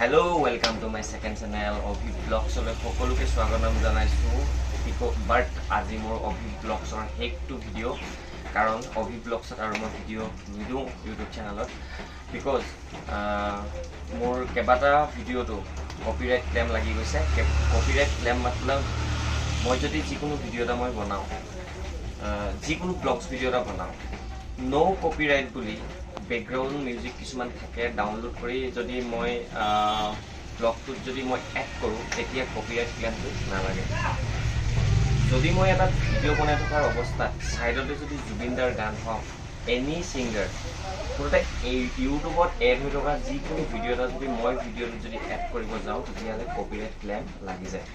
Hello, welcome to my second channel Obhi Vlogs. সকলোকে স্বাগতম জনাইছো বাট আজি মোৰ Obhi Vlogs ৰ হেকটো ভিডিও কাৰণ Obhi Vlogs আৰু মই ভিডিও নিদু YouTube চেনেলত বিকজ মোৰ কেবাটা ভিডিওটো কপিৰাইট ক্লেম লাগি গৈছে কপিৰাইট ক্লেম মতলব মই যদি যিকোনো ভিডিও এটা মই বনাও যিকোনো ব্লগছ ভিডিও এটা বনাও নো কপিৰাইট বুলি বেকগ্ৰাউণ্ড মিউজিক কিছুমান থাকে ডাউনলোড কৰি যদি মই ব্লগটোত যদি মই এড কৰোঁ তেতিয়া কপিৰাইট ক্লেমটো নালাগে যদি মই এটা ভিডিও বনাই থকাৰ অৱস্থাত ছাইডতে যদি জুবিনদাৰ গান হওক এনি ছিংগাৰ মুঠতে এই ইউটিউবত এড হৈ থকা যিকোনো ভিডিও এটা যদি মই ভিডিঅ'টো যদি এড কৰিব যাওঁ তেতিয়াহ'লে কপিৰাইট ক্লেম লাগি যায়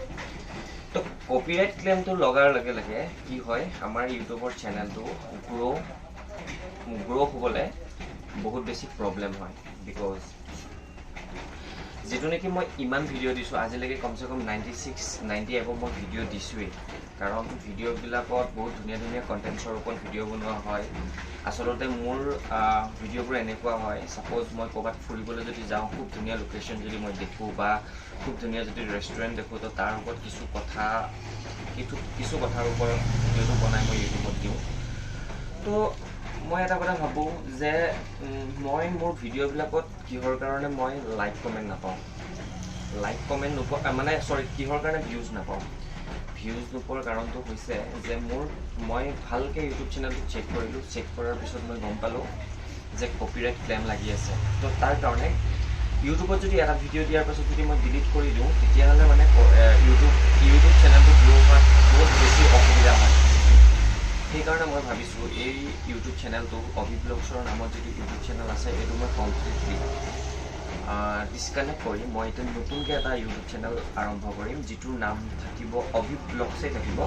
তো কপিৰাইট ক্লেমটো লগাৰ লগে লগে কি হয় আমাৰ ইউটিউবৰ চেনেলটো গ্ৰ' হ'বলৈ বহুত বেছি প্ৰব্লেম হয় বিকজ যেটো নেকি মই ইমান ভিডিও দিছোঁ আজিলৈকে কমচে কম 90 এব মই ভিডিও দিছোঁৱেই কাৰণ ভিডিঅ'বিলাকত বহুত ধুনীয়া ধুনীয়া কণ্টেণ্টছৰ ওপৰত ভিডিঅ' বনোৱা হয় আচলতে মোৰ ভিডিঅ'বোৰ এনেকুৱা হয় ছাপ'জ মই ক'ৰবাত ফুৰিবলৈ যদি যাওঁ খুব ধুনীয়া লোকেশ্যন যদি মই দেখোঁ বা খুব ধুনীয়া যদি ৰেষ্টুৰেণ্ট দেখোঁ তো তাৰ ওপৰত কিছু কথাৰ ওপৰত ভিডিঅ'টো বনাই মই ইউটিউবত দিওঁ তো মই এটা কথা ভাবোঁ যে মই মোৰ ভিডিঅ'বিলাকত কিহৰ কাৰণে মই লাইক কমেণ্ট নাপাওঁ নোপোৱা মানে কিহৰ কাৰণে ভিউজ নাপাওঁ ভিউজ নোপোৱাৰ কাৰণটো হৈছে যে মই ভালকৈ ইউটিউব চেনেলটো চেক কৰিলোঁ চেক কৰাৰ পিছত মই গম পালোঁ যে কপিৰাইট ক্লেম লাগি আছে তো তাৰ কাৰণে ইউটিউবত যদি এটা ভিডিঅ' দিয়াৰ পাছত যদি মই ডিলিট কৰি দিওঁ তেতিয়াহ'লে মানে ইউটিউব চেনেলটো গ্ৰ' হোৱাত বহুত বেছি অসুবিধা হয় সেইকাৰণে মই ভাবিছোঁ এই ইউটিউব চেনেলটো অভি ব্লগছৰ নামত যিটো ইউটিউব চেনেল আছে এইটো মই কমপ্লিটলি ডিছকানেক্ট কৰি মই এতিয়া নতুনকৈ এটা ইউটিউব চেনেল আৰম্ভ কৰিম যিটোৰ নাম থাকিব অভি ব্লগছেই থাকিব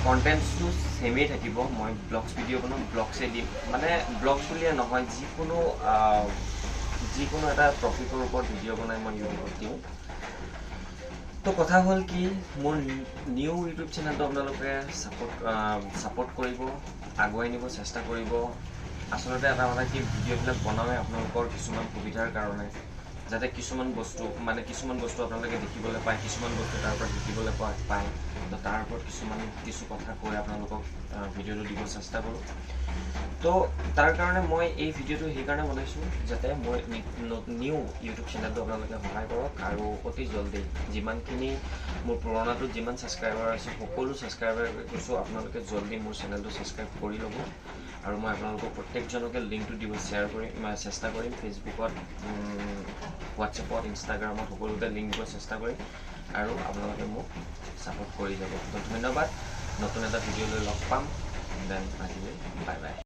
কণ্টেণ্টছটো ছেমেই থাকিব মই ব্লগছ ভিডিঅ' বনাম ব্লগছেই দিম মানে ব্লগছ বুলিয়ে নহয় যিকোনো এটা টপিকৰ ওপৰত ভিডিঅ' বনাই মই ইউটিউবত দিওঁ তো কথা হ'ল কি মোৰ নিউ ইউটিউব চেনেলটো আপোনালোকে ছাপোৰ্ট কৰিব আগুৱাই নিব চেষ্টা কৰিব আচলতে এটা কথা কি ভিডিঅ'বিলাক বনাওঁৱে আপোনালোকৰ কিছুমান সুবিধাৰ কাৰণে যাতে কিছুমান বস্তু আপোনালোকে দেখিবলৈ পায় কিছুমান বস্তু তাৰ পৰা শিকিবলৈ পায় তো তাৰ ওপৰত কিছু কথা কৈ আপোনালোকক ভিডিঅ'টো দিব চেষ্টা কৰোঁ তো তাৰ কাৰণে মই এই ভিডিঅ'টো সেইকাৰণে বনাইছোঁ যাতে মই নিউ ইউটিউব চেনেলটো আপোনালোকে সহায় কৰক আৰু অতি জলদি যিমানখিনি মোৰ পুৰণাটোত যিমান ছাবস্ক্ৰাইবাৰ আছে সকলো ছাবস্ক্ৰাইবাৰ কৈছোঁ আপোনালোকে জলদি মোৰ চেনেলটো ছাবস্ক্ৰাইব কৰি ল'ব আৰু মই আপোনালোকক প্ৰত্যেকজনকে লিংকটো দিব শ্বেয়াৰ কৰিম চেষ্টা কৰিম ফেচবুকত হোৱাটছএপত ইনষ্টাগ্ৰামত সকলোতে লিংক দিব চেষ্টা কৰিম আৰু আপোনালোকে মোক ছাপোৰ্ট কৰি যাব তো ধন্যবাদ নতুন এটা ভিডিঅ' লৈ লগ পাম দেন আজিলৈ বাই বাই